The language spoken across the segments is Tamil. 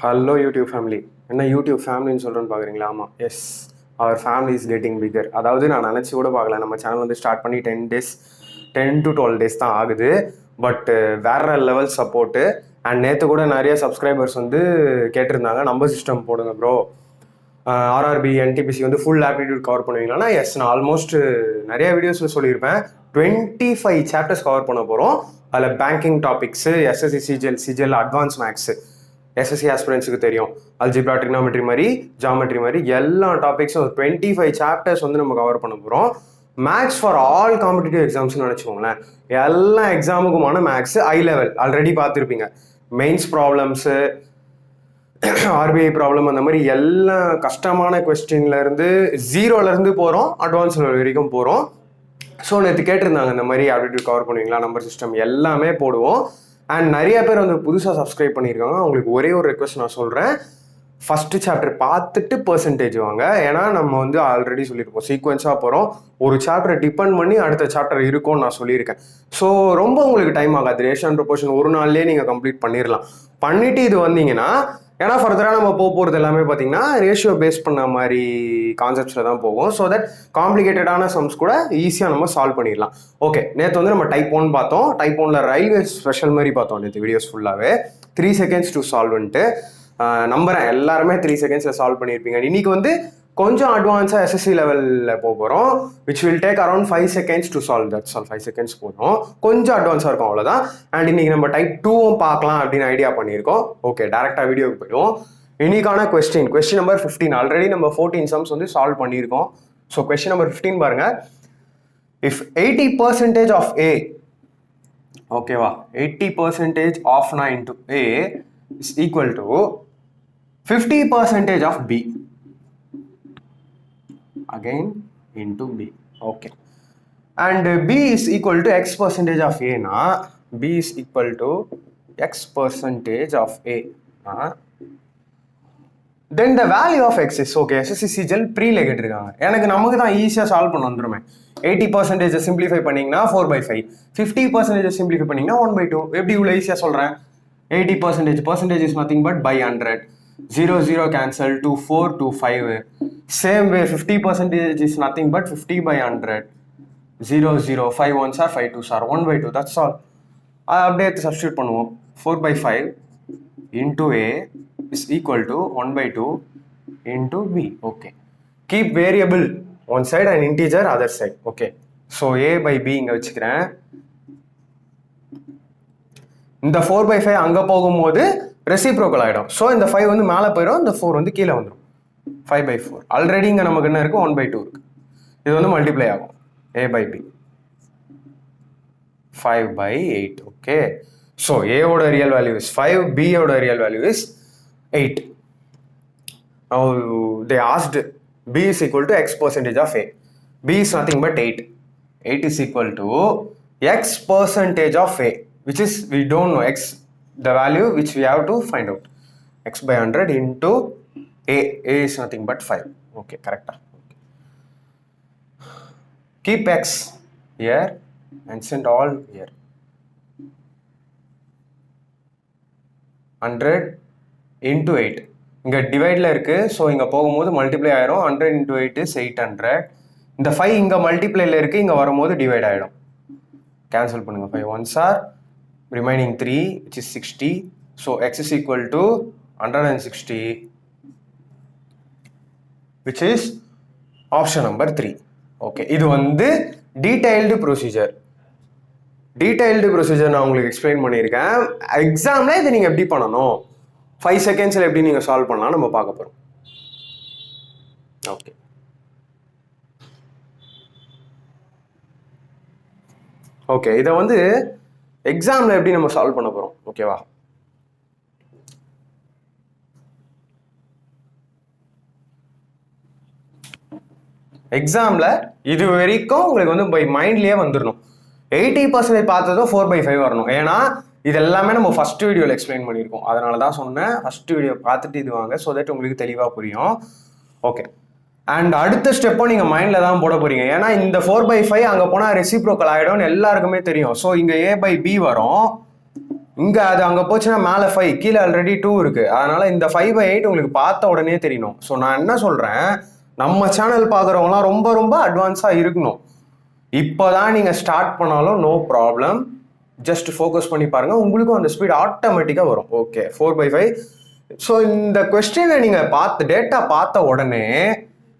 Hello YouTube family. என்ன யூடியூப் ஃபேமிலின்னு சொல்கிறேன்னு பார்க்குறீங்களா? ஆமாம், yes, our family is getting bigger. அதாவது நான் நினச்சி கூட பார்க்கல. நம்ம சேனல் வந்து ஸ்டார்ட் பண்ணி 10 to 12 days தான் ஆகுது. பட் வேற லெவல் சப்போர்ட்டு. அண்ட் நேற்று கூட நிறைய சப்ஸ்கிரைபர்ஸ் வந்து கேட்டிருந்தாங்க, நம்பர் சிஸ்டம் போடுங்க ப்ரோ, ஆர்ஆர்பி என்டிபிசி வந்து ஃபுல் ஆப்டிடியூட் கவர் பண்ணுவீங்களா? எஸ், நான் ஆல்மோஸ்ட் நிறைய வீடியோஸில் சொல்லியிருப்பேன். 25 சாப்டர்ஸ் கவர் பண்ண போகிறோம். அதில் banking topics, SSC CGL advance maths, SSC ஆஸ்பிரன்ஸுக்கு தெரியும், அல்ஜிப்ரா, ட்ரிக்னாமெட்ரி மாதிரி, ஜாமெட்ரி மாதிரி எல்லா டாபிக்ஸும் 25 சாப்டர்ஸ் வந்து நம்ம கவர் பண்ண போகிறோம். மேக்ஸ் ஃபார் ஆல் காம்படிட்டிவ் எக்ஸாம்ஸ்னு நினச்சிக்கோங்களேன். எல்லா எக்ஸாமுக்குமான மேக்ஸ் ஹை லெவல் ஆல்ரெடி பார்த்துருப்பீங்க. மெயின்ஸ் ப்ராப்ளம்ஸு, ஆர்பிஐ ப்ராப்ளம், அந்த மாதிரி எல்லா கஷ்டமான கொஸ்டின்லேருந்து ஜீரோலேருந்து போகிறோம், அட்வான்ஸ் லெவல் வரைக்கும் போகிறோம். ஸோ நேற்று கேட்டிருந்தாங்க இந்த மாதிரி ஆப்டிடியூட் கவர் பண்ணுவீங்களா, நம்பர் சிஸ்டம் எல்லாமே போடுவோம். அண்ட் நிறைய பேர் வந்து புதுசாக சப்ஸ்கிரைப் பண்ணியிருக்காங்க. அவங்களுக்கு ஒரே ஒரு ரெக்வஸ்ட் நான் சொல்கிறேன், ஃபஸ்ட்டு சாப்டர் பார்த்துட்டு பர்சன்டேஜ் வாங்க. ஏன்னா நம்ம வந்து ஆல்ரெடி சொல்லியிருக்கோம், சீக்வன்ஸாக போகிறோம், ஒரு சாப்டரை டிபெண்ட் பண்ணி அடுத்த சாப்டர் இருக்கும்னு நான் சொல்லியிருக்கேன். ஸோ ரொம்ப உங்களுக்கு டைம் ஆகாது. ரேஷன் ப்ரொபோர்ஷன் ஒரு நாள்லேயே நீங்கள் கம்ப்ளீட் பண்ணிடலாம். பண்ணிவிட்டு இது வந்தீங்கன்னா, ஏன்னா ஃபர்தராக நம்ம போகிறது எல்லாமே பார்த்தீங்கன்னா ரேஷியோ பேஸ் பண்ண மாதிரி கான்செப்ட்ஸில் தான் போகும். ஸோ தட் காம்ப்ளிகேட்டடான சம்ஸ் கூட ஈஸியாக நம்ம சால்வ் பண்ணிடலாம். ஓகே, நேற்று வந்து நம்ம டைப் 1 பார்த்தோம். டைப் 1ல் ரயில்வே ஸ்பெஷல் மாதிரி பார்த்தோம் நேற்று வீடியோஸ் ஃபுல்லாகவே. 3 seconds டு சால்வ்ன்ட்டு நம்புறேன் எல்லாருமே 3 secondsல சால்வ் பண்ணியிருப்பீங்க. இன்னைக்கு வந்து கொஞ்சம் அட்வான்ஸாக எஸ்எஸ்சி லெவலில் போகிறோம், which will take around 5 seconds to solve. That's all, 5 seconds போதும். கொஞ்சம் அட்வான்ஸாக இருக்கும், அவ்வளோதான். அண்ட் இன்னைக்கு நம்ம டைப் 2வும் பார்க்கலாம் அப்படின்னு ஐடியா பண்ணியிருக்கோம். ஓகே, டேரெக்டாக வீடியோக்கு போயிடுவோம். இன்னைக்கான கொஸ்டின் நம்பர் 15. ஆல்ரெடி நம்ம 14 சம்ஸ் வந்து சால்வ் பண்ணியிருக்கோம். ஸோ கொஸ்டின் நம்பர் 15 பாருங்க. இஃப் 80% ஆஃப் ஏ, ஓகேவா, 80% of 9 into A is equal to 50% of B. Again into B. Okay. And B is equal to X percentage of A na. B is equal to X percentage of A. Then the value of X is okay. SSC CGL pre-ல கேட்டிருக்காங்க. எனக்கு நமக்கு தான் ஈஸியாக சால்வ் பண்ண வந்துருமே. 80% சிம்பிளிஃபை பண்ணிங்கன்னா 4/5, 50% சிம்பிளிஃபை பண்ணிங்கன்னா 1/2. எப்படி இவ்வளோ ஈஸியாக சொல்கிறேன்? 80% is nothing but by 100. 0 0 cancel, 2 4 2 5. Same way 50% is nothing but 50 by 100. 0 0 5 1s are 5 2s are 1/2. That's all. அப்படியே சப்ஸ்டியூட் பண்ணுவோம். 4/5 into A is equal to 1/2 into B. Okay. Keep variable one side and integer other side. Okay. So A by B இங்க வச்சுக்கிறேன். இந்த 4/5 அங்கே போகும்போது ரெசிப்ரோக்கல் ஆகிடும். ஸோ இந்த 5 வந்து மேலே போயிடும், இந்த 4 வந்து கீழே வந்துடும். 5/4. ஆல்ரெடி இங்கே நமக்கு என்ன இருக்குது? 1/2 இருக்குது. இது வந்து மல்டிப்ளை ஆகும். A by B 5/8. Okay, so ஏவோட ரியல் வேல்யூ இஸ் 5, பியோட real value is 8. Now they asked B is equal to X percentage of A. B is nothing but 8. 8 is equal to X percentage of A, which is we don't know X, the value which we have to find out. X by 100 into A. A is nothing but 5. Okay, correct. Okay. Keep X here and send all here. 100 into 8. இங்கே டிவைடில் இருக்குது, ஸோ இங்கே போகும்போது மல்டிப்ளை ஆயிரும். 100 into 8 is 800. இந்த 5 இங்கே மல்டிப்ளைல இருக்குது, இங்கே வரும்போது டிவைட் ஆகிடும். கேன்சல் பண்ணுங்க. 5 1s are remaining 3, which is 60. So X is equal to 160, which is option number 3. Okay, இது வந்து டீடைல்டு ப்ரொசீஜர். நான் உங்களுக்கு எக்ஸ்பிளைன் பண்ணியிருக்கேன். எக்ஸாமில் இதை நீங்கள் எப்படி பண்ணணும், 5 secondsல எப்படி நீங்கள் சால்வ் பண்ணலாம் நம்ம பார்க்க போகிறோம். ஓகே, ஓகே, இதை வந்து எக்ஸாமில் எப்படி நம்ம சால்வ் பண்ண போகிறோம். ஓகேவா, எக்ஸாமில் இது வரைக்கும் உங்களுக்கு வந்து பை மைண்ட்லேயே வந்துடணும். 80% பார்த்ததும் 4/5 வரணும். ஏன்னா இது எல்லாமே நம்ம ஃபர்ஸ்ட் வீடியோவில் எக்ஸ்பிளைன் பண்ணியிருக்கோம். அதனால தான் சொன்னேன், ஃபர்ஸ்ட் வீடியோ பார்த்துட்டு இது வாங்க, ஸோ தட் உங்களுக்கு தெளிவாக புரியும். ஓகே, அண்ட் அடுத்த ஸ்டெப்பும் நீங்கள் மைண்டில் தான் போட போகிறீங்க. ஏன்னா இந்த 4/5 அங்கே போனால் ரெசிப்ரோக்கல் ஆகிடும்னு எல்லாருக்குமே தெரியும். ஸோ இங்கே A by B வரும், இங்கே அது அங்கே போச்சுன்னா மேலே 5 கீழே ஆல்ரெடி 2 இருக்குது. அதனால் இந்த 5/8 உங்களுக்கு பார்த்த உடனே தெரியணும். ஸோ நான் என்ன சொல்கிறேன், நம்ம சேனல் பார்க்குறவங்களாம் ரொம்ப ரொம்ப அட்வான்ஸாக இருக்கணும். இப்போ தான் நீங்கள் ஸ்டார்ட் பண்ணாலும் நோ ப்ராப்ளம், ஜஸ்ட் ஃபோக்கஸ் பண்ணி பாருங்கள், உங்களுக்கும் அந்த ஸ்பீட் ஆட்டோமேட்டிக்காக வரும். ஓகே, 4/5. ஸோ இந்த கொஸ்டினை நீங்கள் டேட்டா பார்த்த உடனே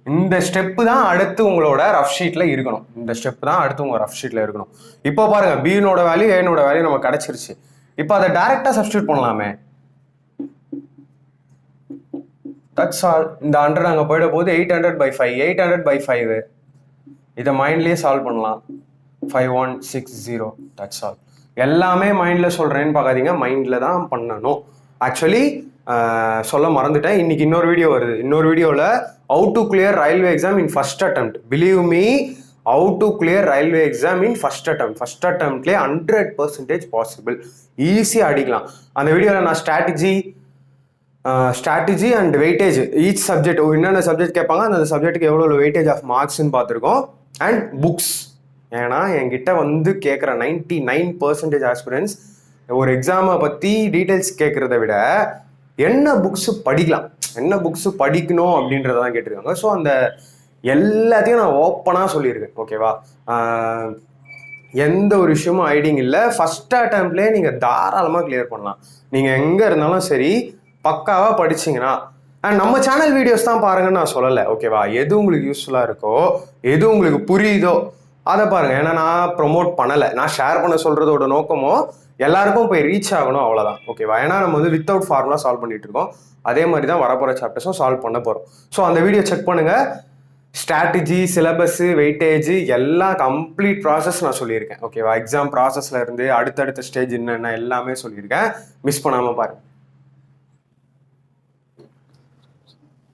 இந்த ஸ்டெப்பு தான் அடுத்து உங்களோட ரஃப் ஷீட்டில் இருக்கணும். இந்த ஸ்டெப் தான் அடுத்து உங்கள் ரஃப் ஷீட்டில் இருக்கணும். இப்போ பாருங்கள், பினோட வேல்யூ ஏனோட வேல்யூ நமக்கு கிடச்சிருச்சு. இப்போ அதை டைரெக்டாக சப்ஸ்டியூட் பண்ணலாமே. That's all. இந்த 100 அங்கே போயிட போது 800/5. 800/5 இதை மைண்ட்லேயே சால்வ் பண்ணலாம். 5160. That's all. எல்லாமே மைண்டில் சொல்கிறேன்னு பார்க்காதீங்க, மைண்டில் தான் பண்ணணும். ஆக்சுவலி சொல்ல மறந்துட்டேன், இன்னைக்கு இன்னொரு வீடியோ வருது. இன்னொரு வீடியோவில் how to clear railway exam in first attempt. Believe me, how to clear railway exam in first attempt. First attemptலேயே 100% possible, ஈஸியாக அடிக்கலாம். அந்த வீடியோவில் நான் strategy and weightage each subject என்னென்ன சப்ஜெக்ட் கேட்பாங்க, அந்த சப்ஜெக்ட்டுக்கு எவ்வளோ வெயிட்டேஜ் ஆஃப் மார்க்ஸ்ன்னு பார்த்துருக்கோம். அண்ட் புக்ஸ், ஏன்னா என்கிட்ட வந்து கேட்குற 99% ஆஸ்பிரன்ஸ் ஒரு எக்ஸாமை பற்றி டீட்டெயில்ஸ் கேட்குறத விட என்ன புக்ஸு படிக்கலாம், என்ன புக்ஸு படிக்கணும் அப்படின்றதான் கேட்டிருக்காங்க. ஸோ அந்த எல்லாத்தையும் நான் ஓப்பனாக சொல்லியிருக்கேன். ஓகேவா, எந்த ஒரு விஷயமும் ஐடிங் இல்லை. ஃபஸ்ட் அட்டம்ப்ட்லேயே நீங்கள் தாராளமாக கிளியர் பண்ணலாம். நீங்கள் எங்கே இருந்தாலும் சரி, பக்காவாக படிச்சிங்கன்னா. அண்ட் நம்ம சேனல் வீடியோஸ் தான் பாருங்கன்னு நான் சொல்லலை. ஓகேவா, எது உங்களுக்கு யூஸ்ஃபுல்லாக இருக்கோ, எது உங்களுக்கு புரியுதோ அதை பாருங்கள். ஏன்னா நான் ப்ரொமோட் பண்ணலை, நான் ஷேர் பண்ண சொல்கிறதோட நோக்கமோ எல்லாருக்கும் போய் ரீச் ஆகணும், அவ்வளோதான். ஓகேவா, ஏன்னா நம்ம வந்து வித்தவுட் ஃபார்முலா சால்வ் பண்ணிட்டு இருக்கோம். அதே மாதிரி தான் வரப்போகிற சாப்டர்ஸும் சால்வ் பண்ண போகிறோம். ஸோ அந்த வீடியோ செக் பண்ணுங்கள். ஸ்ட்ராட்டஜி, சிலபஸ், வெயிட்டேஜ் எல்லாம் கம்ப்ளீட் ப்ராசஸ் நான் சொல்லியிருக்கேன். ஓகேவா, எக்ஸாம் ப்ராசஸில் இருந்து அடுத்தடுத்த ஸ்டேஜ் என்னென்ன எல்லாமே சொல்லியிருக்கேன், மிஸ் பண்ணாமல் பாருங்கள்.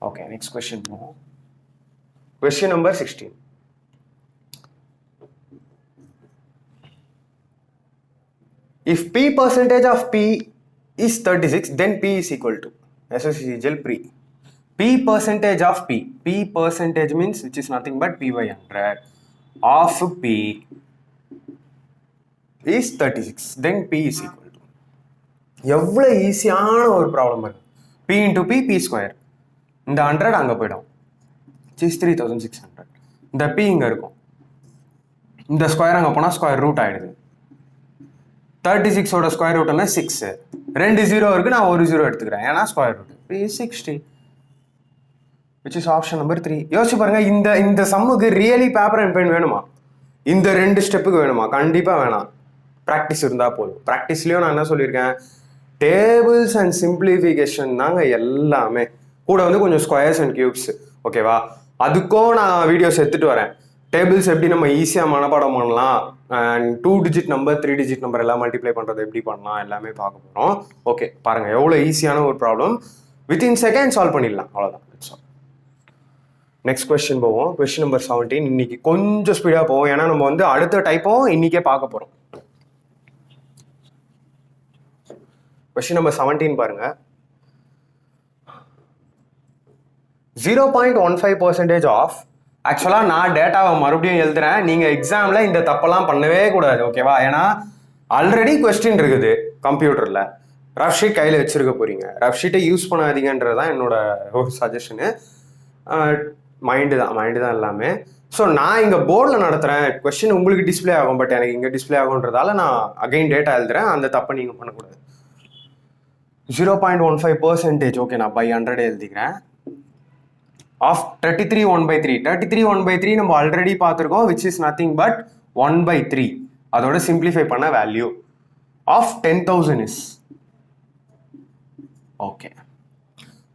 ஓகே, நெக்ஸ்ட் கொஸ்டின் போவோம். Question number 16. If P% of P is 36, then P is equal to SSCGL pre. P% of P. P% means which is nothing but P/100 of P is 36. Then P is equal to. எவ்வளோ ஈஸியான ஒரு ப்ராப்ளம் இருக்கு. P into P, P square. இந்த 100 அங்கே போயிடும், which is 3600. இந்த P இங்கே இருக்கும், இந்த ஸ்கொயர் அங்கே போனால் ஸ்கொயர் ரூட் ஆகிடுது. 36ஓட ஸ்கொயர் ரூட்னா 6. 2 0 இருக்கு, நான் ஒரு 0 எடுத்துக்கிறேன், ஏன்னா square root. P is 60, which is option number 3. யோசிச்சு பாருங்க, இந்த சம்முக்கு ரியலி பேப்பர் அண்ட் பென் வேணுமா? இந்த 2 ஸ்டெப்புக்கு வேணுமா? கண்டிப்பாக வேணாம். ப்ராக்டிஸ் இருந்தால் போதும். ப்ராக்டிஸ்லேயும் நான் என்ன சொல்லியிருக்கேன், டேபிள்ஸ் அண்ட் சிம்பிளிஃபிகேஷன் தாங்க எல்லாமே, கூட வந்து கொஞ்சம் ஸ்கொயர்ஸ் அண்ட் கியூப்ஸ். ஓகேவா, அதுக்கும் நான் வீடியோஸ் எடுத்துகிட்டு வரேன். டேபிள்ஸ் எப்படி நம்ம ஈஸியாக மனப்பாடம் பண்ணலாம், and 2 digit number 3 digit number எல்லாம் மல்டிப்ளை பண்ணுறது எப்படி பண்ணலாம் எல்லாமே பார்க்க போகிறோம். ஓகே, பாருங்கள் எவ்வளோ ஈஸியான ஒரு ப்ராப்ளம், வித்தின் செகண்ட் சால்வ் பண்ணிடலாம், அவ்வளோதான். நெக்ஸ்ட் கொஸ்டின் போவோம். Question number 17. இன்னைக்கு கொஞ்சம் ஸ்பீடாக போவோம், ஏன்னா நம்ம வந்து அடுத்த டைப்பும் இன்னைக்கே பார்க்க போகிறோம். கொஸ்டின் நம்பர் 17 பாருங்க. 0.15% ஆஃப், ஆக்சுவலாக நான் டேட்டாவை மறுபடியும் எழுதுறேன், நீங்கள் எக்ஸாமில் இந்த தப்பெல்லாம் பண்ணவே கூடாது. ஓகேவா, ஏன்னா ஆல்ரெடி கொஸ்டின் இருக்குது கம்ப்யூட்டரில், ரஃப் ஷீட் கையில் வச்சுருக்க போகிறீங்க. ரஃப் ஷீட்டை யூஸ் பண்ணாதீங்கன்றது தான் என்னோட ஒரு சஜஷனு. மைண்டு தான் எல்லாமே. ஸோ நான் இங்கே போர்டில் நடத்துகிறேன், கொஸ்டின் உங்களுக்கு டிஸ்பிளே ஆகும், பட் எனக்கு இங்கே டிஸ்பிளே ஆகுன்றதால நான் அகைன் டேட்டா எழுதுறேன். அந்த தப்பை நீங்கள் பண்ணக்கூடாது. 0.15%. ஓகே, நான் by 100 எழுதிக்கிறேன். ஆஃப் 33 1/3. 33 1/3 நம்ம ஆல்ரெடி பார்த்துருக்கோம், which is nothing but 1/3. அதோட சிம்பிளிஃபை பண்ண value of 10,000 is. Okay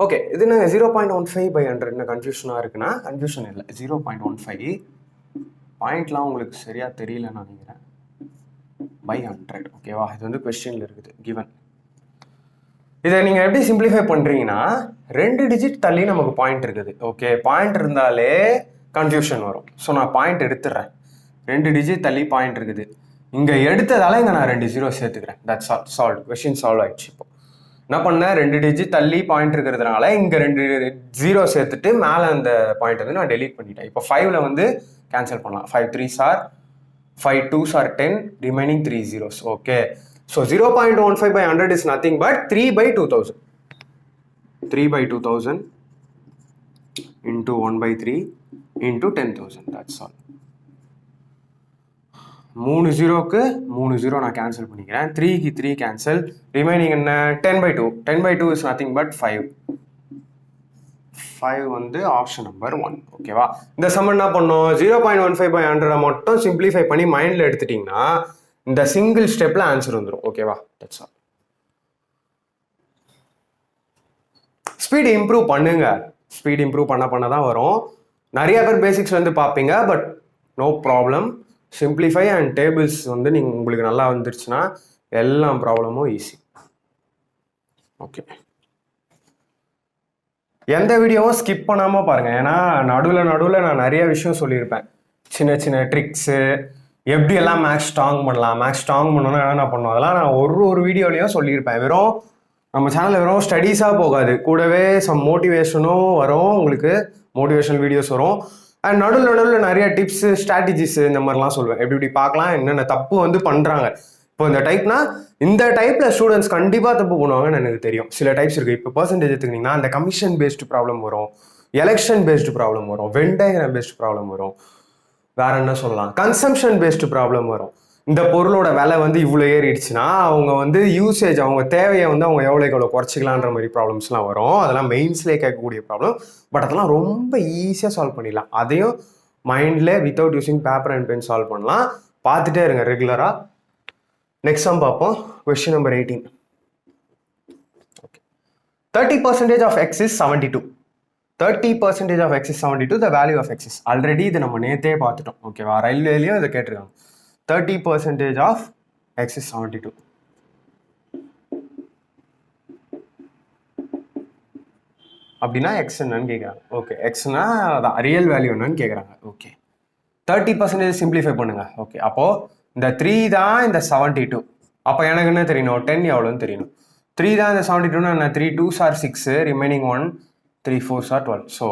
okay, இது என்ன 0.15/100 என்ன கன்ஃபியூஷனாக இருக்குன்னா, கன்ஃபியூஷன் இல்லை. 0.15 பாயிண்ட்லாம் உங்களுக்கு சரியாக தெரியலன்னு நினைக்கிறேன். by 100. ஓகேவா, இது வந்து கொஸ்டினில் இருக்குது கிவன். இதை நீங்கள் எப்படி சிம்பிளிஃபை பண்ணுறீங்கன்னா, 2 டிஜிட் தள்ளி நமக்கு பாயிண்ட் இருக்குது. ஓகே, பாயிண்ட் இருந்தாலே கன்ஃபியூஷன் வரும். ஸோ நான் பாயிண்ட் எடுத்துடுறேன், 2 டிஜிட் தள்ளி பாயிண்ட் இருக்குது. இங்கே எடுத்ததால இங்கே நான் 2 0 சேர்த்துக்கிறேன். That's all, solve. Question solve ஆயிடுச்சு. இப்போ என்ன பண்ணேன், 2 டிஜிட் தள்ளி பாயிண்ட் இருக்கிறதுனால இங்கே 2 0 சேர்த்துட்டு மேலே அந்த பாயிண்ட் வந்து நான் டெலீட் பண்ணிட்டேன். இப்போ 5ல் வந்து கேன்சல் பண்ணலாம். 5 3s are 5 2s are 10, remaining 3 zeros. Okay, So 0.15 by 100 is nothing but 3 by 2000. 3 by 2000 into 1 by 3 into 10,000. That's all. 3 ஜீரோக்கு 3 ஜீரோ நான் கேன்சல் பண்ணிக்கிறேன். 3க்கு 3 கேன்சல். ரிமைனிங் என்ன? 10 by 2. 10 by 2 is nothing but 5. 5 வந்து ஆப்ஷன் நம்பர் 1. ஓகேவா? இந்த சம் என்ன பண்ணோம்? 0.15 by 100 மட்டும் சிம்பிளிஃபை பண்ணி மைண்டில் எடுத்துட்டிங்கன்னா இந்த சிங்கிள் ஸ்டெப்பில் ஆன்சர் வந்துடும். ஓகேவா? That's all. ஸ்பீட் இம்ப்ரூவ் பண்ணுங்க. ஸ்பீட் இம்ப்ரூவ் பண்ண தான் வரும். நிறைய பேர் பேசிக்ஸ் வந்து பார்ப்பீங்க, but no problem. Simplify and tables வந்து நீங்கள் உங்களுக்கு நல்லா வந்துருச்சுன்னா எல்லா ப்ராப்ளமும் ஈஸி. ஓகே, எந்த வீடியோவும் ஸ்கிப் பண்ணாமல் பாருங்கள். ஏன்னா நடுவில் நான் நிறைய விஷயம் சொல்லியிருப்பேன். சின்ன சின்ன ட்ரிக்ஸு, எப்படியெல்லாம் மேக்ஸ் ஸ்ட்ராங் பண்ணலாம், மேக்ஸ் ஸ்ட்ராங் பண்ணணும்னா என்ன பண்ணுவோம், அதெல்லாம் நான் ஒரு வீடியோலையும் சொல்லியிருப்பேன். வெறும் நம்ம சேனலில் வெறும் ஸ்டடீஸாக போகாது, கூடவே சம் மோட்டிவேஷனும் வரும். உங்களுக்கு மோட்டிவேஷனல் வீடியோஸ் வரும். அண்ட் நடுவில் நிறைய டிப்ஸு, ஸ்ட்ராட்டஜிஸ் இந்த மாதிரிலாம் சொல்லுவேன். எப்படி பார்க்கலாம், என்னென்ன தப்பு வந்து பண்ணுறாங்க. இப்போ இந்த டைப்னா இந்த டைப்பில் ஸ்டூடெண்ட்ஸ் கண்டிப்பாக தப்பு பண்ணுவாங்கன்னு எனக்கு தெரியும். சில டைப்ஸ் இருக்குது. இப்போ பர்சன்டேஜ் எடுத்துக்கிட்டிங்கன்னா அந்த கமிஷன் பேஸ்டு ப்ராப்ளம் வரும், எலெக்ஷன் பேஸ்டு ப்ராப்ளம் வரும், வென் டயக்ராம் பேஸ்டு ப்ராப்ளம் வரும், வேற என்ன சொல்லலாம், கன்சம்ஷன் பேஸ்டு ப்ராப்ளம் வரும். இந்த பொருளோட விலை வந்து இவ்வளோ ஏறிடுச்சுன்னா அவங்க வந்து யூசேஜ், அவங்க தேவையை வந்து அவங்க எவ்வளோ குறைச்சிக்கலான்ற மாதிரி ப்ராப்ளம்ஸ்லாம் வரும். அதெல்லாம் மெயின்ஸ்லேயே கேட்கக்கூடிய ப்ராப்ளம். பட் அதெல்லாம் ரொம்ப ஈஸியாக சால்வ் பண்ணிடலாம். அதையும் மைண்டில் without using paper and pen solve பண்ணலாம். பார்த்துட்டே இருங்க ரெகுலராக. நெக்ஸ்ட் சம் பார்ப்போம். Question number 18. Okay, 30% of x is 72. 30% of x is 72. The value of x is. Already இது நம்ம நேற்றே பார்த்துட்டோம். ஓகேவா? ரயில்வேலையும் இதை கேட்டிருக்காங்க. 30% of x is 72. அப்படின்னா எக்ஸ் என்னன்னு கேட்குறாங்க. ஓகே, எக்ஸ்னா அதான் ரியல் வேல்யூ என்னன்னு கேட்குறாங்க. ஓகே, 30% சிம்பிளிஃபை பண்ணுங்க. ஓகே, அப்போது இந்த 3 தான் இந்த 72. அப்போ எனக்கு என்ன தெரியணும்? 10 எவ்வளோன்னு தெரியணும். 3 தான் இந்த 72னா என்ன? 3 2s are 6, remaining 1, 3 4s are 12. So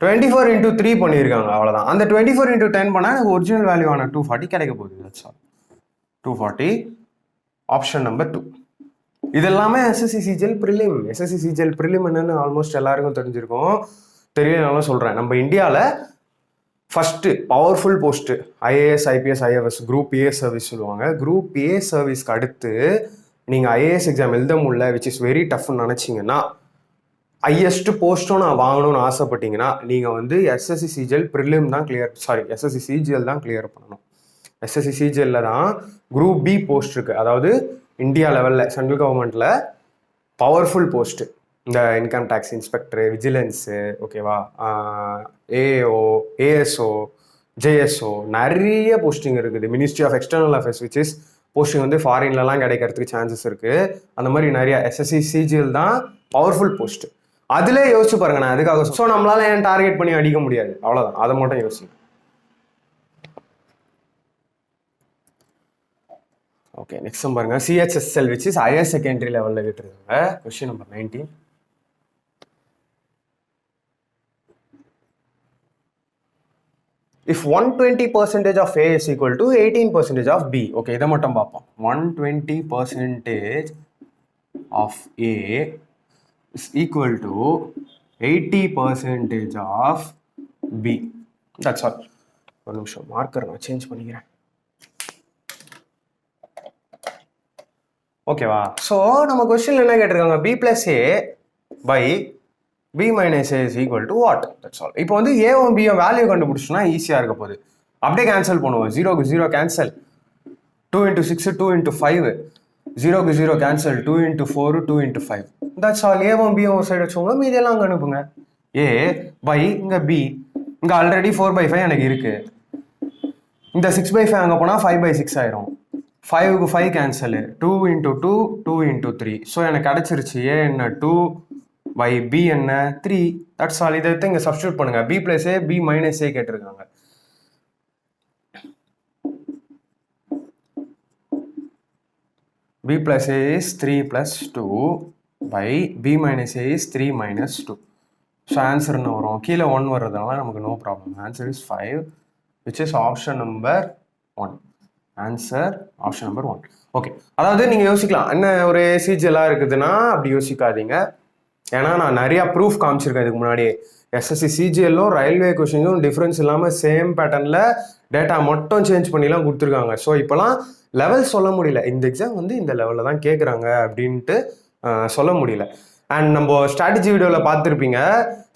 24 into 3 பண்ணியிருக்காங்க, அவ்வளோதான். அந்த 24 into 10 பண்ணால் எனக்கு ஒரிஜினல் வேல்யூவான 240 கிடைக்க போகுது. That's all. 240 option number 2. இது எல்லாமே SSC CGL prelim. SSC CGL prelim என்னன்னு ஆல்மோஸ்ட் எல்லாருக்கும் தெரிஞ்சிருக்கும். தெரியலனாலும் சொல்கிறேன். நம்ம இந்தியாவில் first powerful post IAS, IPS, IFS, group A service சொல்லுவாங்க. குரூப் ஏ சர்வீஸ்க்கு அடுத்து நீங்கள் ஐஏஎஸ் எக்ஸாம் எழுத முடியல, விச் இஸ் வெரி டஃப்னு நினச்சிங்கன்னா, ஹையஸ்ட் போஸ்ட்டும் நான் வாங்கணும்னு ஆசைப்பட்டீங்கன்னா நீங்கள் வந்து எஸ்எஸ்சி சிஜிஎல் ப்ரிலிம் தான் எஸ்எஸ்சி சிஜிஎல் தான் கிளியர் பண்ணணும். எஸ்எஸ்சி சிஜிஎல்ல தான் குரூப் பி போஸ்ட் இருக்குது. அதாவது இந்தியா லெவலில் சென்ட்ரல் கவர்மெண்ட்டில் பவர்ஃபுல் போஸ்ட்டு. இந்த இன்கம் டேக்ஸ் இன்ஸ்பெக்டரு, விஜிலன்ஸு, ஓகேவா, ஏஓ, ஏஎஸ்ஓ, ஜேஎஸ்ஓ, நிறைய போஸ்டிங் இருக்குது. Ministry of external affairs, which is posting வந்து ஃபாரின்லலாம் கிடைக்கிறதுக்கு சான்சஸ் இருக்குது. அந்த மாதிரி நிறைய எஸ்எஸ்சி சிஜிஎல் தான் பவர்ஃபுல் போஸ்ட்டு. அதிலே யோசிச்சு பாருங்க. நான் அதுக்காக ஸோ நம்மளால ஏன் டார்கெட் பண்ணி அடிக்க முடியாது, அவ்வளோதான். அதை மட்டும் யோசிங்க. ஓகே, நெக்ஸ்ட் பாருங்க. CHSL which is higher secondary லெவலில் கேட்டிருக்காங்க. Question number 19. If 120% of A is equal to 18% of B. Okay, இதை மட்டும் பார்ப்போம். 120% of A is equal to 80% of B. That's all. ஒரு நிமிஷம் மார்க்கர் நான் சேஞ்ச் பண்ணிக்கிறேன். ஓகேவா? ஸோ நம்ம கொஸ்டின் என்ன கேட்டிருக்காங்க? B plus A by B minus A is equal to what? That's all. இப்போ வந்து ஏவும் பியும் வேல்யூ கண்டுபிடிச்சோன்னா ஈஸியாக இருக்க போகுது. அப்படியே கேன்சல் பண்ணுவோம். 0க்கு 0 கேன்சல், 2 into 6, 2 into 5, 0க்கு 0 cancel, 2 into 4, 2 into 5. That's all. ஏவும் பியும் ஒரு சைடு வச்சோம்னா மீதெல்லாம் அங்கே அனுப்புங்க. ஏ பை இங்கே பி, இங்கே ஆல்ரெடி 4/5 எனக்கு இருக்குது. இந்த 6/5 அங்கே போனால் 5/6 ஆயிரும். 5க்கு 5 கேன்சலு, 2 into 2, 2 into 3. ஸோ எனக்கு கிடச்சிருச்சு. ஏ என்ன 2 by B என்ன 3. That's all. இதை இங்கே சப்ஸ்டியூட் பண்ணுங்க. B plus A, B minus A கேட்டிருக்காங்க. B plus A is 3 plus 2 by B minus A is 3 minus 2. So answer என்ன வரும்? கீழே 1 வர்றதுனால நமக்கு no problem. Answer is 5, which is option number 1. Answer option number 1. Okay, அதாவது நீங்கள் யோசிக்கலாம் என்ன ஒரு சிஜிஎல்லாம் இருக்குதுன்னா அப்படி யோசிக்காதீங்க. ஏன்னா நான் நிறையா ப்ரூஃப் காமிச்சிருக்கேன் இதுக்கு முன்னாடி. எஸ்எஸ்சி சிஜிஎல்லும் ரயில்வே கொஷினும் டிஃப்ரென்ஸ் இல்லாமல் சேம் பேட்டர்னில் டேட்டா மட்டும் சேஞ்ச் பண்ணிலாம் கொடுத்துருக்காங்க. ஸோ இப்போலாம் லெவல் சொல்ல முடியல, இந்த எக்ஸாம் வந்து இந்த லெவலில் தான் கேட்குறாங்க அப்படின்ட்டு சொல்ல முடியல. அண்ட் நம்ம ஸ்ட்ராட்டஜி வீடியோவில் பார்த்துருப்பீங்க,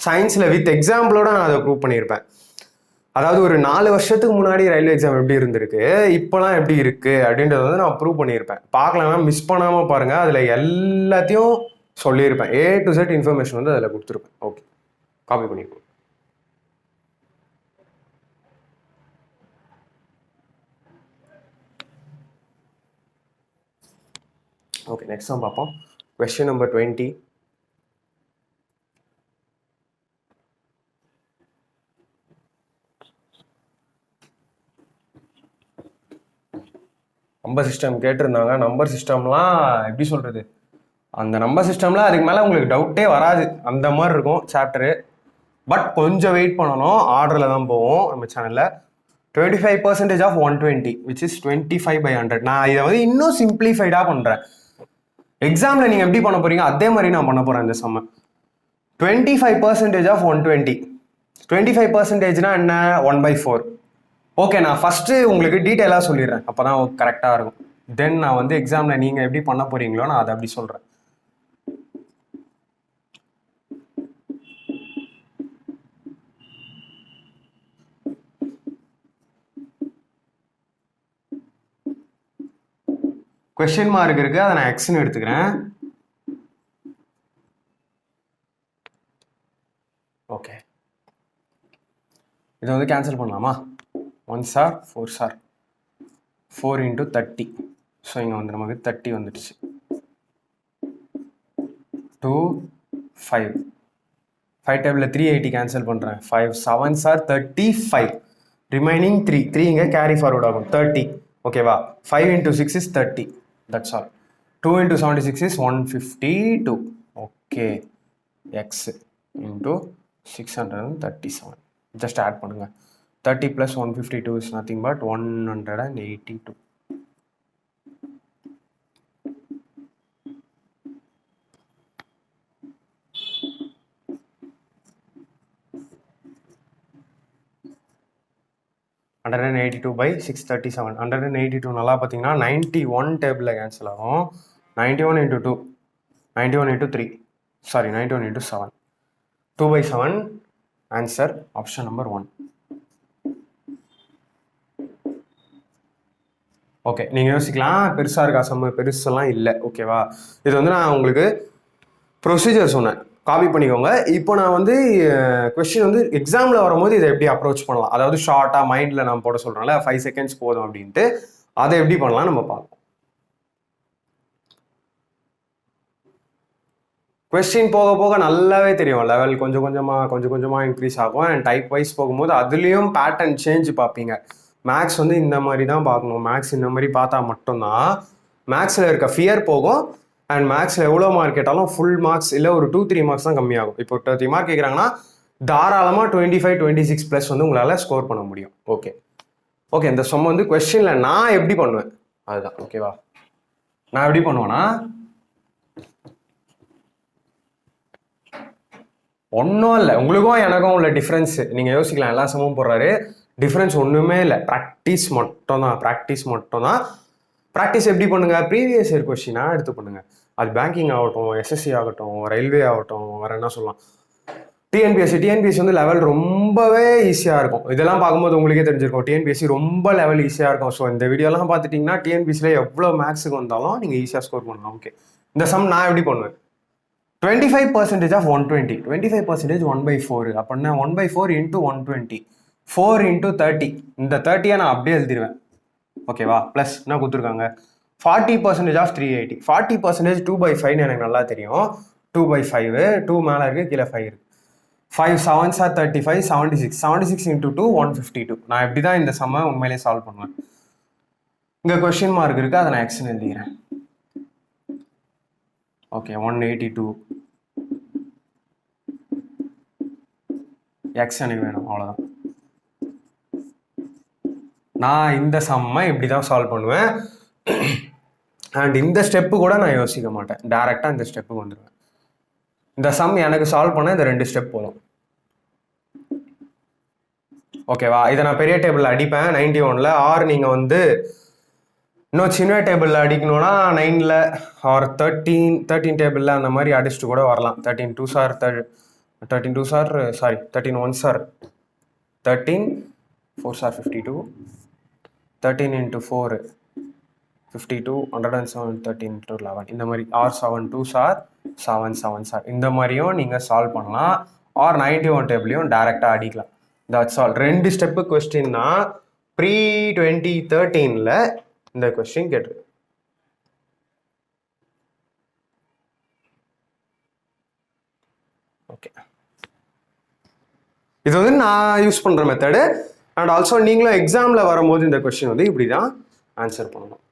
சயின்ஸில் வித் எக்ஸாம்பிளோட நான் அதை ப்ரூவ் பண்ணியிருப்பேன். அதாவது ஒரு 4 வருஷத்துக்கு முன்னாடி ரயில்வே எக்ஸாம் எப்படி இருந்திருக்கு, இப்போலாம் எப்படி இருக்குது அப்படின்றத வந்து நான் ப்ரூவ் பண்ணியிருப்பேன். பார்க்கலன்னா மிஸ் பண்ணாமல் பாருங்கள், அதில் எல்லாத்தையும் சொல்லியிருப்பேன். A to Z இன்ஃபர்மேஷன் வந்து அதில் கொடுத்துருப்பேன். ஓகே, காப்பி பண்ணிப்போம். ஓகே, நெக்ஸ்ட் தான் பார்ப்போம். Question number 20. நம்பர் சிஸ்டம் கேட்டிருந்தாங்க. நம்பர் சிஸ்டம்லாம் எப்படி சொல்கிறது, அந்த நம்பர் சிஸ்டம்லாம் அதுக்கு மேலே உங்களுக்கு டவுட்டே வராது, அந்த மாதிரி இருக்கும் சாப்டரு. பட் கொஞ்சம் வெயிட் பண்ணணும், ஆர்டரில் தான் போவோம் நம்ம சேனலில். 25% ஆஃப் 120 which is 25/100. நான் இதை வந்து இன்னும் சிம்பிளிஃபைடாக பண்ணுறேன். எக்ஸாமில் நீங்கள் எப்படி பண்ண போகிறீங்க அதே மாதிரி நான் பண்ண போகிறேன் இந்த சம்ம. 25% ஆஃப் 120. 25%னா என்ன, 1/4. ஓகே, நான் ஃபஸ்ட்டு உங்களுக்கு டீட்டெயிலாக சொல்லிடுறேன், அப்போ தான் கரெக்டாக இருக்கும். தென் நான் வந்து எக்ஸாமில் நீங்கள் எப்படி பண்ண போகிறீங்களோ நான் அதை அப்படி சொல்கிறேன். கொஸ்டின் மார்க் இருக்கு, அதை நான் எக்ஸ்ன்னு எடுத்துக்கிறேன். ஓகே, இதை வந்து கேன்சல் பண்ணலாமா? 1 சார் 4 சார் 4 × 30. ஸோ இங்கே வந்து நமக்கு 30 வந்துடுச்சு. 2 5 5 டேபிளில் 380 கேன்சல் பண்ணுறேன். 5 7 சார் 35. ரிமைனிங் 3 இங்கே கேரி ஃபார்வர்ட் ஆகும் 30. ஓகேவா? 5 × 6 is 30. That's all. 2 × 76 is 152. Okay. X into 637. Just add பண்ணுங்க. 30 plus 152 is nothing but 182. (182/637). 182 நல்லா பார்த்தீங்கன்னா 91 டேபிளில் கேன்சல் ஆகும். 91 × 2, 91 × 3, sorry 91 × 7. 2/7. Answer option number 1. Okay, நீங்கள் யோசிக்கலாம் பெருசாக இருக்கா சம்ம, பெருசெல்லாம் இல்லை. ஓகேவா? இது வந்து நான் உங்களுக்கு ப்ரொசீஜர் சொன்னேன், காப்பி பண்ணிக்கோங்க. இப்போ நான் வந்து கொஸ்டின் வந்து எக்ஸாமில் வரும்போது இதை எப்படி அப்ரோச் பண்ணலாம், அதாவது ஷார்ட்டாக மைண்டில் நான் போட சொல்கிறேன்ல 5 செகண்ட்ஸ் போதும் அப்படின்ட்டு, அதை எப்படி பண்ணலாம் நம்ம பார்ப்போம். கொஸ்டின் போக போக நல்லாவே தெரியும், லெவல் கொஞ்சம் கொஞ்சமாக இன்க்ரீஸ் ஆகும். அண்ட் டைப் வைஸ் போகும்போது அதுலேயும் பேட்டர்ன் சேஞ்ச் பார்ப்பீங்க. மேக்ஸ் வந்து இந்த மாதிரி தான் பார்க்கணும், மேக்ஸ் இந்த மாதிரி பார்த்தா மட்டும்தான் மேக்ஸில் இருக்க ஃபியர் போகும். அண்ட் மேக்ஸில் எவ்வளோ மார்க் கேட்டாலும் ஃபுல் மார்க்ஸ் இல்லை, ஒரு 2-3 மார்க்ஸ் தான் கம்மியாகும். இப்போ 30 மார்க் கேட்குறாங்கன்னா தாராளமாக 25-26 ப்ளஸ் வந்து உங்களால் ஸ்கோர் பண்ண முடியும். ஓகே, இந்த சம் வந்து கொஸ்டினில் நான் எப்படி பண்ணுவேன் அதுதான். ஓகேவா? நான் எப்படி பண்ணுவேன்னா, ஒன்றும் இல்லை, உங்களுக்கும் எனக்கும் உள்ள டிஃப்ரென்ஸு நீங்கள் யோசிக்கலாம். எல்லா சமமும் போடுறாரு, டிஃப்ரென்ஸ் ஒன்றுமே இல்லை, ப்ராக்டிஸ் மட்டும் தான். ப்ராக்டிஸ் எப்படி பண்ணுங்கள், ப்ரீவியஸ் இயர் கொஸ்டினாக எடுத்து பண்ணுங்கள். அது பேங்கிங் ஆகட்டும், எஸ்எஸ்சி ஆகட்டும், ரயில்வே ஆகட்டும், வேறு என்ன சொல்லலாம், டிஎன்பிஎஸ்சி வந்து லெவல் ரொம்பவே ஈஸியாக இருக்கும். இதெல்லாம் பார்க்கும்போது உங்களுக்கே தெரிஞ்சிருக்கும், டிஎன்பிஎஸ்சி ரொம்ப லெவல் ஈஸியாக இருக்கும். ஸோ இந்த வீடியோலாம் பார்த்துட்டிங்கன்னா டிஎன்பிஎஸ்சியில் எவ்வளோ மேக்ஸுக்கு வந்தாலும் நீங்கள் ஈஸியாக ஸ்கோர் பண்ணலாம். ஓகே, இந்த சம் நான் எப்படி பண்ணுவேன், 25% ஆஃப் 120, 25% 1/4 அப்படின்னா 1/4 × 120, 4 × 30. இந்த 30 நான் அப்படியே எழுதிடுவேன். ஓகேவா? ப்ளஸ் என்ன கொடுத்துருக்காங்க, 40% ஆஃப் 380. 40% 2/5 எனக்கு நல்லா தெரியும். 2/5, 2 மேலே இருக்குது, கீழே 5 இருக்குது. 5 7s are 35, 76. 76 × 2 152. நான் எப்படி தான் இந்த சம்மை உண்மையிலே சால்வ் பண்ணுவேன். இங்கே கொஸ்டின் மார்க் இருக்குது, அதை நான் எக்ஸ்ன்னு எழுதிக்கிறேன். ஓகே, 182 எக்ஸ் எனக்கு வேணும், அவ்வளோதான். நான் இந்த சம்மை இப்படி தான் சால்வ் பண்ணுவேன். அண்ட் இந்த ஸ்டெப்பு கூட நான் யோசிக்க மாட்டேன், டேரெக்டாக இந்த ஸ்டெப்புக்கு வந்துடுவேன். இந்த சம் எனக்கு சால்வ் பண்ண இந்த 2 ஸ்டெப் போதும். ஓகேவா? இதை நான் பெரிய டேபிளில் அடிப்பேன் 91ல். ஆர் நீங்கள் வந்து இன்னும் சின்ன டேபிளில் அடிக்கணும்னா 9ல் ஆர் 13 டேபிளில் அந்த மாதிரி அடிச்சுட்டு கூட வரலாம். 13 2 sir 13 1 sir 13 4 sir 52 13 into 4 52 107 13 into 11 இந்த மாதிரி ஆர் 7 2 சார் 7 7 சார் இந்த மாதிரியும் நீங்கள் சால்வ் பண்ணலாம். ஆர் 91 டேபிளையும் டேரெக்டாக அடிக்கலாம். That's all. 2 ஸ்டெப்பு கொஸ்டின்னா ப்ரீ 2013ல் இந்த கொஸ்டின் கேட்டிருக்கு. ஓகே, இது வந்து நான் யூஸ் பண்ணுற மெத்தடு. அண்ட் ஆல்சோ நீங்களும் எக்ஸாமில் வரும்போது இந்த கொஸ்டின் வந்து இப்படி தான் ஆன்சர் பண்ணணும்.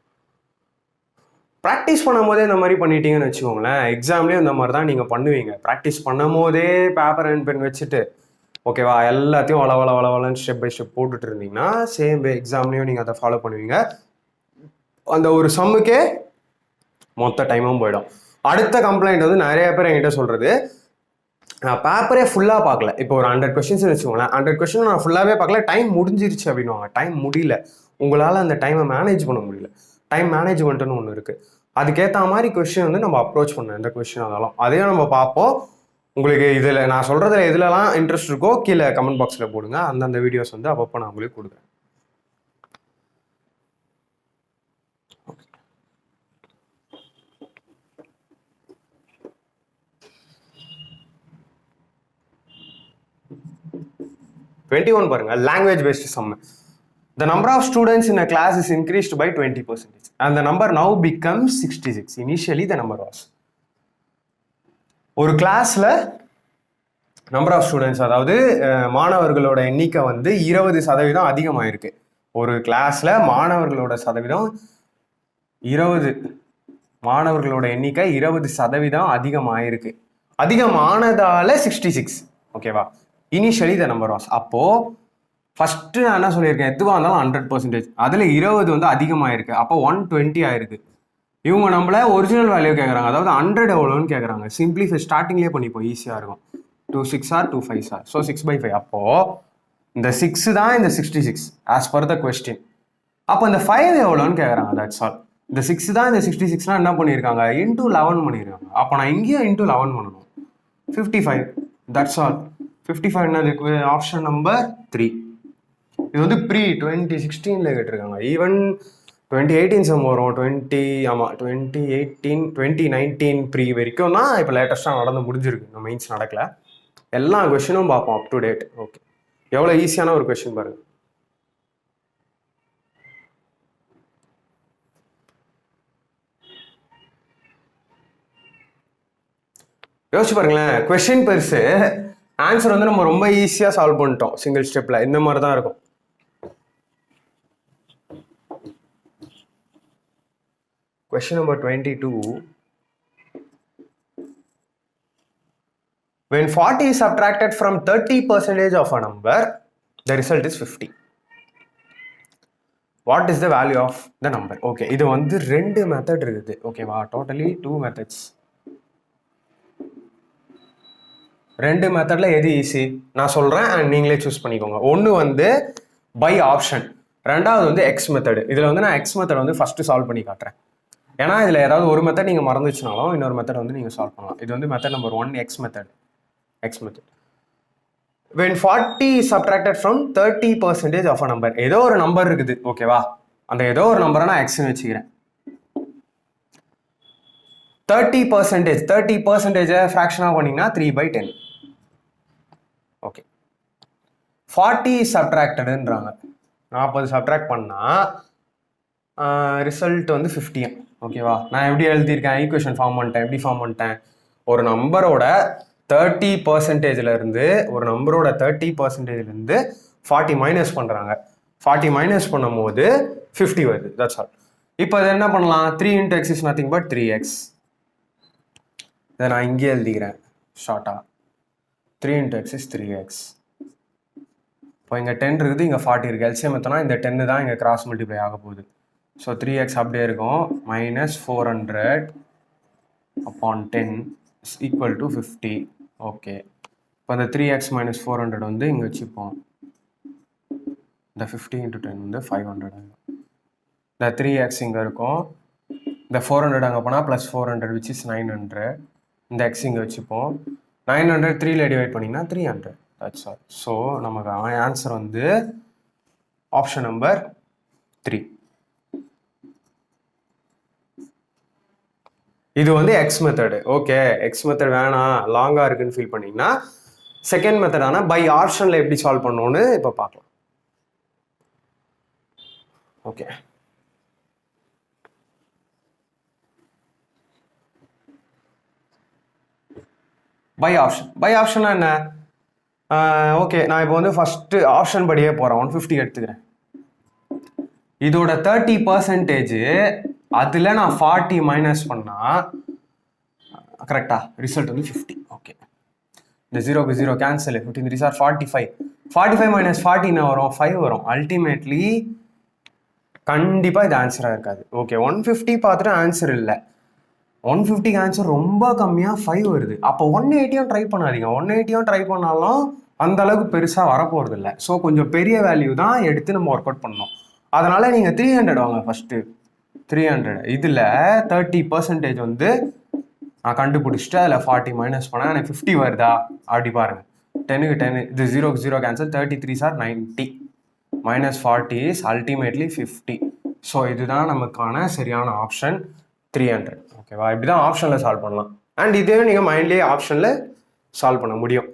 ப்ராக்டிஸ் பண்ணும் போதே இந்த மாதிரி பண்ணிட்டீங்கன்னு வச்சுக்கோங்களேன், எக்ஸாம்லேயும் இந்த மாதிரி தான் நீங்கள் பண்ணுவீங்க. ப்ராக்டிஸ் பண்ணும் போதே பேப்பர் அண்ட் பென் வச்சுட்டு ஓகேவா எல்லாத்தையும் வளன்னு ஸ்டெப் பை ஸ்டெப் போட்டுட்டு இருந்தீங்கன்னா சேம் எக்ஸாம்லேயும் நீங்கள் அதை ஃபாலோ பண்ணுவீங்க. அந்த ஒரு சம்முக்கே மொத்த டைமும் போயிடும். அடுத்த கம்ப்ளைண்ட் வந்து நிறைய பேர் என்கிட்ட சொல்கிறது, நான் பேப்பரே ஃபுல்லாக பார்க்கல. இப்போ ஒரு 100 கொஸ்டின்ஸ் வச்சுக்கோங்களேன், 100 கொஸ்டின் நான் ஃபுல்லாகவே பார்க்கல, டைம் முடிஞ்சிருச்சு அப்படின்வாங்க. டைம் முடியல, உங்களால் அந்த டைமை மேனேஜ் பண்ண முடியல. டைம் மேனேஜ்மெண்ட்டுன்னு ஒன்று இருக்குது. அதுக்கேற்ற மாதிரி கொஸ்டின் வந்து நம்ம அப்ரோச் பண்ணோம். எந்த கொஸ்டின் ஆனாலும் அதையும் நம்ம பார்ப்போம். உங்களுக்கு இதில் நான் சொல்கிறதுல எதுலலாம் இன்ட்ரெஸ்ட் இருக்கோ கீழே கமெண்ட் பாக்ஸில் போடுங்க. அந்தந்த வீடியோஸ் வந்து அப்பப்போ நான் உங்களுக்கு கொடுக்குறேன். (21) பாருங்க, language based sum. The number of students in a class is increased by 20% and the number now becomes 66. Initially the number was. ஒரு கிளாஸ்ல நம்பர் ஆஃப் ஸ்டூடெண்ட்ஸ், அதாவது மாணவர்களோட எண்ணிக்கை வந்து 20% அதிகமாயிருக்கு. ஒரு கிளாஸ்ல மாணவர்களோட சதவீதம் 20, மாணவர்களோட எண்ணிக்கை 20% அதிகமாயிருக்கு. அதிகமானதால 66. ஓகேவா? Initially the number was. அப்போ ஃபர்ஸ்ட் நான் என்ன சொல்லியிருக்கேன், எதுவாக இருந்தாலும் 100%. அதில் 20 வந்து அதிகமாயிருக்கு, அப்போ 120 ஆயிருக்கு. இவங்க நம்மள ஒரிஜினல் வேல்யூ கேட்குறாங்க, அதாவது 100 எவ்வளோன்னு கேட்குறாங்க. சிம்பிளிஃபை ஸ்டார்டிங்லேயே பண்ணிப்போம், ஈஸியாக இருக்கும். 2 6 ஆர் 2 5 ஆர், ஸோ 6/5. அப்போ இந்த 6 தான் இந்த 66 ஆஸ் பர் த கொஸ்டின். அப்போ இந்த 5 எவ்வளோன்னு கேட்குறாங்க. That's all. இந்த 6 தான் இந்த 66 என்ன பண்ணியிருக்காங்க, இன்டூ 11 பண்ணியிருக்காங்க. அப்போ நான் இங்கேயும் இன்டூ 11 பண்ணணும். 55. That's all. 55 என்னதுக்கு ஆப்ஷன் நம்பர் 3. இது வந்து ப்ரீ 2016 கேட்டிருக்காங்க. ஈவன் 2018 சம் வரும், 2018 2019 ப்ரீ வரைக்கும் தான் இப்போ லேட்டஸ்ட்டாக நடந்து முடிஞ்சிருக்கு. நம்ம மெயின்ஸ் நடக்கல. எல்லா கொஸ்டினும் பார்ப்போம் அப் டு டேட். ஓகே, எவ்வளோ ஈஸியான ஒரு கொஸ்டின் பாருங்க. யோசிச்சு பாருங்களேன், கொஸ்டின் பெருசு, ஆன்சர் வந்து நம்ம ரொம்ப ஈஸியாக சால்வ் பண்ணிட்டோம் சிங்கிள் ஸ்டெப்பில். இந்த மாதிரி தான் இருக்கும். Question number 22. When 40 is subtracted from 30% of a number, the result is 50. What is the value of the number? Okay, இது வந்து 2 மெத்தட் இருக்குது. ஓகேவா? Totally 2 methods. 2 மெத்தட்ல எது ஈஸி நான் சொல்கிறேன், அண்ட் நீங்களே சூஸ் பண்ணிக்கோங்க. ஒன்று வந்து பை ஆப்ஷன், ரெண்டாவது வந்து எக்ஸ் மெத்தடு. இதில் வந்து நான் எக்ஸ் மெத்தட் வந்து ஃபஸ்ட்டு சால்வ் பண்ணி காட்டுறேன். ஏன்னா இதில் ஏதாவது ஒரு மெத்தட் நீங்கள் மறந்துச்சுனாலும் இன்னொரு மெத்தட் வந்து நீங்கள் சால்வ் பண்ணலாம். இது வந்து method number 1, X method. when 40 is subtracted from 30% of a number, ஏதோ ஒரு நம்பர் இருக்குது. ஓகேவா? அந்த ஏதோ ஒரு நம்பரை நான் எக்ஸ்ன்னு வச்சுக்கிறேன். 30% ஃப்ராக்ஷனாக பண்ணிங்கன்னா 3/10. ஓகே, 40 சப்ட்ராக்டடுன்றாங்க. 40 சப்ட்ராக்ட் பண்ணால் ரிசல்ட் வந்து 50. ஓகேவா? நான் எப்படி எழுதியிருக்கேன், ஈக்குவேஷன் ஃபார்ம் பண்ணிட்டேன். எப்படி ஃபார்ம் பண்ணிட்டேன், ஒரு நம்பரோட 30%லேருந்து 40 மைனஸ் பண்ணுறாங்க. 40 மைனஸ் பண்ணும் போது 50 வருது. That's all. இப்போ அது என்ன பண்ணலாம், 3 × x is nothing but 3x. இதை நான் இங்கே எழுதிக்கிறேன் ஷார்ட்டாக. 3 × x is 3x. இப்போ இங்கே 10 இருக்குது, இங்கே 40 இருக்குது. எல்சிஎம் எத்தனா இந்த 10 தான் இங்கே கிராஸ் மல்டிப்ளை ஆக போகுது. ஸோ 3x அப்படியே இருக்கும் minus 400 upon 10 is equal to 50. Okay, இப்போ அந்த 3x minus 400 வந்து இங்கே வச்சுப்போம். இந்த 50 into 10 வந்து 500 ஆகும். இந்த 3x இங்கே இருக்கும், இந்த 400 அங்கே போனால் ப்ளஸ் 400 which is 900. இந்த x இங்கே வச்சுப்போம். 900 3ல டிவைட் பண்ணிங்கன்னா 300. That's all. ஸோ நமக்கு ஆன்சர் வந்து ஆப்ஷன் நம்பர் 3. இது வந்து X method. Okay, X method வேணாம் லாங்காக இருக்குன்னு ஃபீல் பண்ணிங்கன்னா செகண்ட் மெத்தடான பை ஆப்ஷனில் எப்படி சால்வ் பண்ணணும்னு இப்போ பார்க்கலாம். Okay, by option. பை ஆப்ஷன்னா என்ன? ஓகே, நான் இப்போ வந்து ஃபஸ்ட்டு ஆப்ஷன் படியே போகிறேன். 150 எடுத்துக்கிறேன். இதோட 30% அதில் நான் 40 மைனஸ் பண்ணால் கரெக்டா ரிசல்ட் வந்து 50. ஓகே, இந்த 0க்கு 0 கேன்சல். 15 3 சார் 45. 45 மைனஸ் 40 என்ன வரும்? 5 வரும். அல்டிமேட்லி கண்டிப்பாக இது ஆன்சராக இருக்காது. ஓகே, 150 பார்த்துட்டு ஆன்சர் இல்லை. 150க்கு ஆன்சர் ரொம்ப கம்மியாக 5 வருது. அப்போ 180யும் ட்ரை பண்ணாதீங்க. 180யும் ட்ரை பண்ணாலும் அந்த அளவுக்கு பெருசாக வரப்போகிறது இல்லை. ஸோ கொஞ்சம் பெரிய வேல்யூ தான் எடுத்து நம்ம ஒர்க் அவுட் பண்ணணும். அதனால் நீங்கள் 300 வாங்க ஃபஸ்ட்டு. 300 இதில் 30% வந்து நான் கண்டுபிடிச்சிட்டு அதில் 40 மைனஸ் பண்ணால் எனக்கு 50 வருதா அப்படி பாருங்கள். 10க்கு 10 இது 0க்கு 0 cancel. 33 sir 90 minus 40 is ultimately 50. So இதுதான் நமக்கான சரியான ஆப்ஷன் 300. ஓகேவா, இப்படி தான் ஆப்ஷனில் சால்வ் பண்ணலாம். அண்ட் இதே நீங்கள் மைண்ட்லேயே ஆப்ஷனில் சால்வ் பண்ண முடியும்.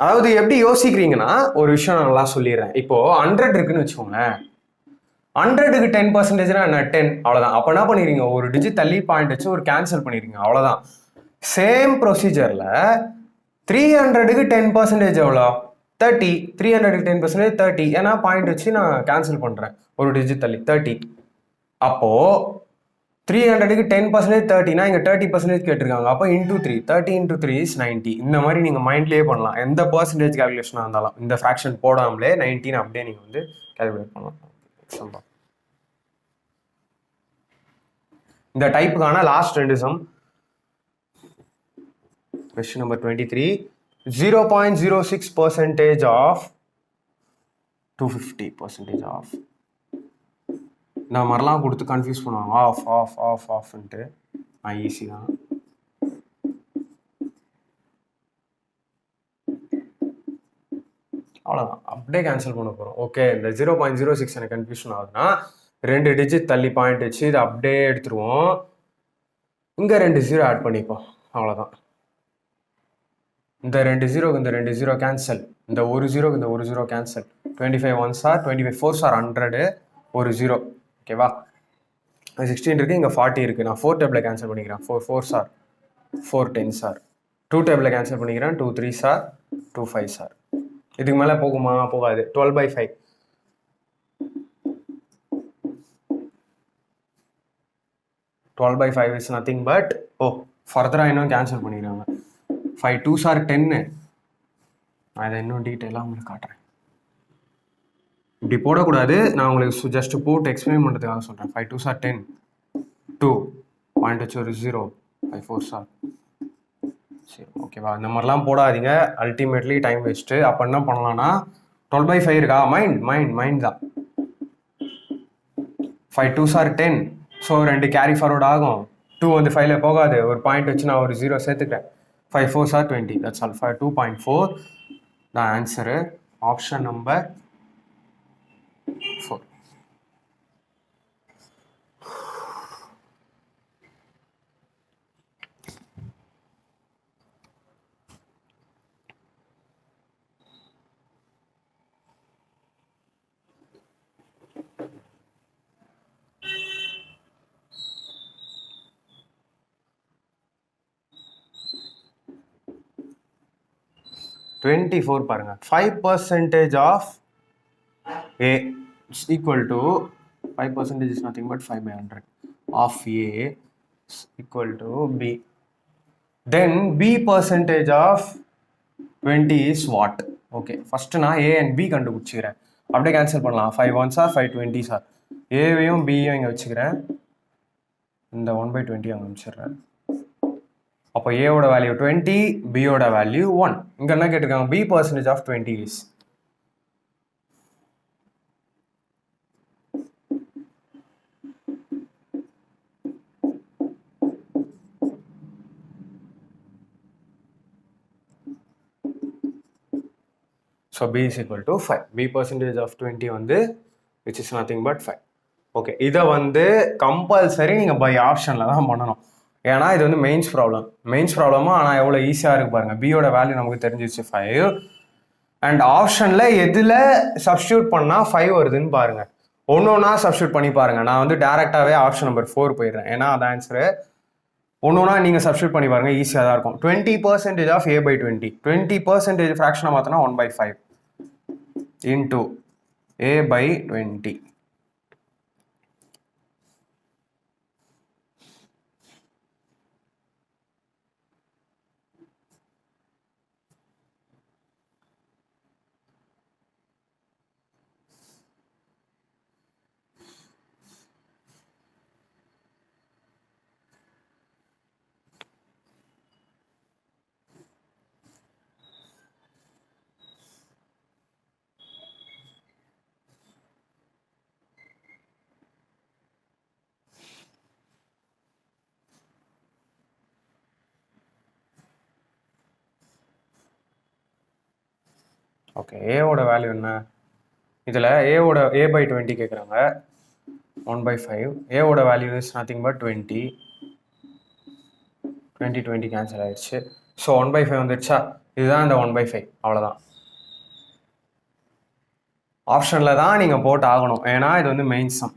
அதாவது எப்படி யோசிக்கிறீங்கன்னா ஒரு விஷயம் நான் நல்லா சொல்லிடுறேன். இப்போது 100 இருக்குன்னு வச்சுக்கோங்களேன். 100க்கு 10%னா என்ன? 10. அவ்வளோதான். அப்போ என்ன பண்ணிடுறீங்க? ஒரு டிஜிட் தள்ளி பாயிண்ட் வச்சு ஒரு கேன்சல் பண்ணிடுறீங்க. அவ்வளோதான். சேம் ப்ரொசீஜரில் 300க்கு 10% எவ்வளோ? 30. 300க்கு 10% 30. ஏன்னா பாயிண்ட் வச்சு நான் கேன்சல் பண்ணுறேன் ஒரு டிஜிட் தள்ளி 30. அப்போது 300க்கு 10% 30னா இங்கே 30% கேட்டிருக்காங்க. அப்போ இன்டூ 3. 30 into 3 is 90. இந்த மாதிரி நீங்கள் மைண்ட்லேயே பண்ணலாம். எந்த பர்சன்டேஜ் கேல்குலேஷனாக இருந்தாலும் இந்த ஃப்ராக்ஷன் போடாமலே 19 அப்படியே நீங்கள் வந்து கேல்குலேட் பண்ணலாம். இந்த டைப்புக்கான last 2 sum. Question number 23. 0.06% of 250% of. இந்த மாதிரிலாம் கொடுத்து கன்ஃபியூஸ் பண்ணுவாங்க. ஆஃப் ஆஃப் ஆஃப் ஆஃப்ன்ட்டு. ஈஸி தான். அவ்வளோதான், அப்படியே கேன்சல் பண்ண போகிறோம். ஓகே, இந்த 0.06 எனக்கு கன்ஃபியூஷன் ஆகுதுன்னா 2 டிஜிட் தள்ளி பாயிண்ட் வச்சு இதை அப்படியே எடுத்துருவோம். இங்கே 2 0 ஆட் பண்ணிப்போம். அவ்வளோதான். இந்த 2 0க்கு இந்த 2 0 கேன்சல். இந்த 1 0க்கு இந்த 1 0 cancel. 25 1s are 25 4s are 100. ஒரு 0. ஓகேவா, 16 இருக்குது, இங்கே 40 இருக்குது. நான் 4 டேபிளில் கேன்சல் பண்ணிக்கிறேன். 4 4s are 4 10s are 2 டேபிளில் கேன்சல் பண்ணிக்கிறேன். 2 3s are 2 5s are. இதுக்கு மேலே போகுமா? போகாது. 12/5. 12/5 is nothing but ஃபர்தராக இன்னும் கேன்சல் பண்ணிடுறாங்க. 5 2s are 10. நான் இதை இன்னும் டீட்டெயிலாக உங்களுக்கு காட்டுறேன். இப்படி போடக்கூடாது, நான் உங்களுக்கு ஜஸ்ட் போட்டு எக்ஸ்பிளைன் பண்ணுறதுக்காக சொல்கிறேன். 5 2s are 10. 2 பாயிண்ட் வச்சு ஒரு 0. 5 4s are. சரி, ஓகேவா, இந்த மாதிரிலாம் போடாதீங்க. Ultimately time waste. அப்போ என்ன பண்ணலான்னா 12/5 இருக்கா? மைண்ட் தான். 5 2s are 10. So 2 carry forward ஆகும். 2 வந்து 5ல போகாது. ஒரு பாயிண்ட் வச்சு நான் ஒரு 0 சேர்த்துக்கிறேன். 5 4s are 20. That's all. 2.4 தான் ஆன்சரு. Option number 4. பாருங்க. 5% of A is equal to 5% is nothing but 5/100 of A is equal to B. Then B percentage of 20 is what? Okay, first நான் A and B கண்டுபிடிச்சிக்கிறேன். அப்படியே கேன்சல் பண்ணலாம். 5 1s are 5 20s are. ஏவையும் பியும் இங்கே வச்சுக்கிறேன், இந்த 1/20 அங்கே வச்சிடுறேன். அப்போ ஏவோட வேல்யூ 20, பியோட வேல்யூ 1. இங்கே என்ன கேட்டிருக்காங்க, B percentage of 20 is. So b is equal to 5. b percentage of 20 வந்து which is nothing but 5. Okay, இதை வந்து கம்பல்சரி நீங்கள் பை ஆப்ஷனில் தான் பண்ணணும். ஏன்னா இது வந்து மெயின்ஸ் ப்ராப்ளமாக, ஆனால் எவ்வளோ ஈஸியாக இருக்குது பாருங்கள். பியோட வேல்யூ நமக்கு தெரிஞ்சிச்சு 5, அண்ட் ஆப்ஷனில் எதில் சப்ஸ்டியூட் பண்ணால் 5 வருதுன்னு பாருங்கள். ஒன்றா சப்ஸ்டியூட் பண்ணி பாருங்கள். நான் வந்து டேரெக்டாகவே ஆப்ஷன் நம்பர் 4 போயிடுறேன், ஏன்னா அது ஆன்சரு. ஒன்றா நீங்கள் சப்ஸ்டியூட் பண்ணி பாருங்கள், ஈஸியாக தான் இருக்கும். 20% ஆஃப் a/20, 20% ஃப்ராக்ஷனை மாற்றினா 1/5 into a/20. ஓகே, ஏவோட வேல்யூ என்ன? இதில் ஏவோட a/20 கேட்குறாங்க, 1/5. ஏவோட value is nothing but 20. 20 cancel ஆயிடுச்சு. ஸோ 1/5 வந்துடுச்சா? இதுதான் இந்த 1/5, அவ்வளோதான். ஆப்ஷனில் தான் நீங்கள் போட்டு ஆகணும், ஏன்னா இது வந்து மெயின் சம்.